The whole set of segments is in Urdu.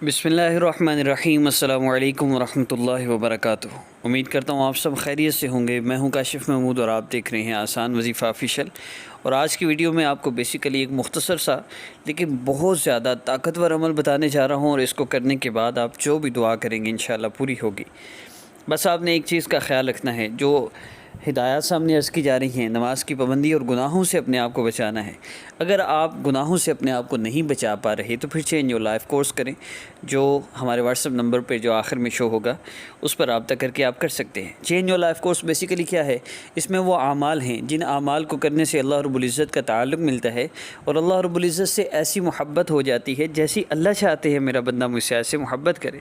بسم اللہ الرحمن الرحیم۔ السلام علیکم ورحمۃ اللہ وبرکاتہ۔ امید کرتا ہوں آپ سب خیریت سے ہوں گے۔ میں ہوں کاشف محمود اور آپ دیکھ رہے ہیں آسان وظیفہ آفیشیل۔ اور آج کی ویڈیو میں آپ کو بیسیکلی ایک مختصر سا لیکن بہت زیادہ طاقتور عمل بتانے جا رہا ہوں، اور اس کو کرنے کے بعد آپ جو بھی دعا کریں گے انشاءاللہ پوری ہوگی۔ بس آپ نے ایک چیز کا خیال رکھنا ہے، جو ہدایات سامنے عرض کی جا رہی ہیں، نماز کی پابندی اور گناہوں سے اپنے آپ کو بچانا ہے۔ اگر آپ گناہوں سے اپنے آپ کو نہیں بچا پا رہے تو پھر چینج یور لائف کورس کریں، جو ہمارے واٹس ایپ نمبر پہ جو آخر میں شو ہوگا اس پر رابطہ کر کے آپ کر سکتے ہیں۔ Change your life course basically کیا ہے؟ اس میں وہ اعمال ہیں جن اعمال کو کرنے سے اللہ رب العزت کا تعلق ملتا ہے، اور اللہ رب العزت سے ایسی محبت ہو جاتی ہے جیسی اللہ چاہتے ہیں میرا بندہ مجھ سے ایسے محبت کرے۔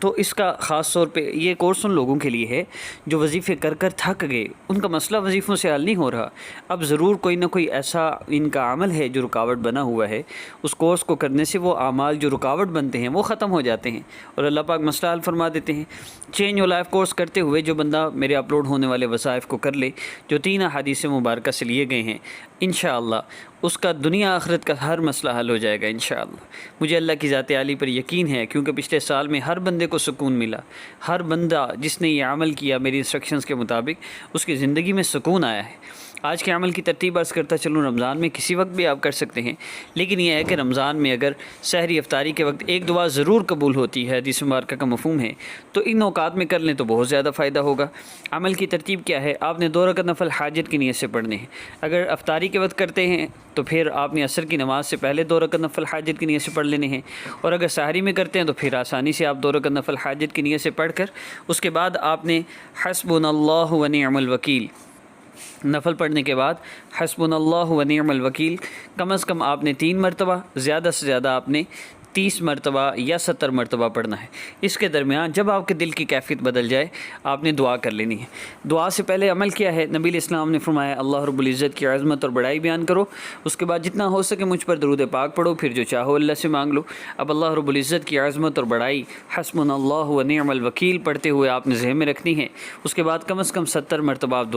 تو اس کا خاص طور پہ یہ کورس ان لوگوں کے لیے ہے جو وظیفے کر کر تھک گئے، ان کا مسئلہ وظیفوں سے حل نہیں ہو رہا، اب ضرور کوئی نہ کوئی ایسا ان کا عمل ہے جو رکاوٹ بنا ہوا ہے۔ اس کورس کو کرنے سے وہ اعمال جو رکاوٹ بنتے ہیں وہ ختم ہو جاتے ہیں اور اللہ پاک مسئلہ حل فرما دیتے ہیں۔ چینج یور لائف کورس کرتے ہوئے جو بندہ میرے اپلوڈ ہونے والے وظائف کو کر لے، جو 3 احادیث مبارکہ سے لیے گئے ہیں، انشاءاللہ اس کا دنیا آخرت کا ہر مسئلہ حل ہو جائے گا انشاءاللہ۔ مجھے اللہ کی ذات عالی پر یقین ہے، کیونکہ پچھلے سال میں ہر بندے کو سکون ملا۔ ہر بندہ جس نے یہ عمل کیا میری انسٹرکشنز کے مطابق، اس کی زندگی میں سکون آیا ہے۔ آج کے عمل کی ترتیب عرض کرتا چلوں، رمضان میں کسی وقت بھی آپ کر سکتے ہیں، لیکن یہ ہے کہ رمضان میں اگر سحری افطاری کے وقت ایک دعا ضرور قبول ہوتی ہے، حدیث مبارکہ کا مفہوم ہے، تو ان اوقات میں کر لیں تو بہت زیادہ فائدہ ہوگا۔ عمل کی ترتیب کیا ہے؟ آپ نے 2 رکعت نفل حاجت کی نیت سے پڑھنے ہیں۔ اگر افطاری کے وقت کرتے ہیں تو پھر آپ نے عصر کی نماز سے پہلے 2 رکعت نفل حاجت کی نیت سے پڑھ لینے ہیں، اور اگر سحری میں کرتے ہیں تو پھر آسانی سے آپ 2 رکعت نفل حاجت کی نیت سے پڑھ کر اس کے بعد آپ نے حسبنا اللہ و نعم الوکیل نفل پڑھنے کے بعد حسبنا اللہ و نعم الوکیل کم از کم آپ نے 3 مرتبہ، زیادہ سے زیادہ آپ نے 30 مرتبہ یا 70 مرتبہ پڑھنا ہے۔ اس کے درمیان جب آپ کے دل کی کیفیت بدل جائے آپ نے دعا کر لینی ہے۔ دعا سے پہلے عمل کیا ہے؟ نبی علیہ السلام نے فرمایا اللہ رب العزت کی عظمت اور بڑائی بیان کرو، اس کے بعد جتنا ہو سکے مجھ پر درود پاک پڑھو، پھر جو چاہو اللہ سے مانگ لو۔ اب اللہ رب العزت کی عظمت اور بڑائی حسبنا اللہ و نعم الوکیل پڑھتے ہوئے آپ نے ذہن میں رکھنی ہے۔ اس کے بعد کم از کم 70 مرتبہ آپ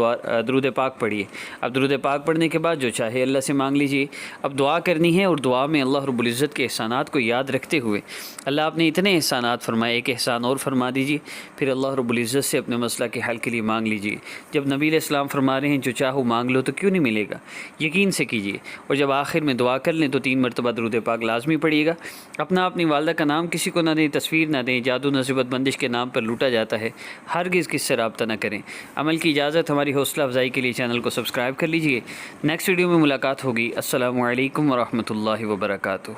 درود پاک پڑھیے۔ اب درود پاک پڑھنے کے بعد جو چاہے اللہ سے مانگ لیجئے۔ اب دعا کرنی ہے، اور دعا میں اللہ رب العزت کے احسانات کو یاد رکھتے ہوئے، اللہ آپ نے اتنے احسانات فرمائے، ایک احسان اور فرما دیجیے، پھر اللہ رب العزت سے اپنے مسئلہ کے حل کے لیے مانگ لیجیے۔ جب نبی علیہ السلام فرما رہے ہیں جو چاہو مانگ لو، تو کیوں نہیں ملے گا؟ یقین سے کیجیے۔ اور جب آخر میں دعا کر لیں تو 3 مرتبہ درود پاک لازمی پڑھیے گا۔ اپنی والدہ کا نام کسی کو نہ دیں، تصویر نہ دیں، جادو نصیبت بندش کے نام پر لوٹا جاتا ہے، ہرگز کس سے رابطہ نہ کریں۔ عمل کی اجازت، ہماری حوصلہ افزائی کے لیے چینل کو سبسکرائب کر لیجیے۔ نیکسٹ ویڈیو میں ملاقات ہوگی۔ السلام علیکم ورحمۃ اللہ وبرکاتہ۔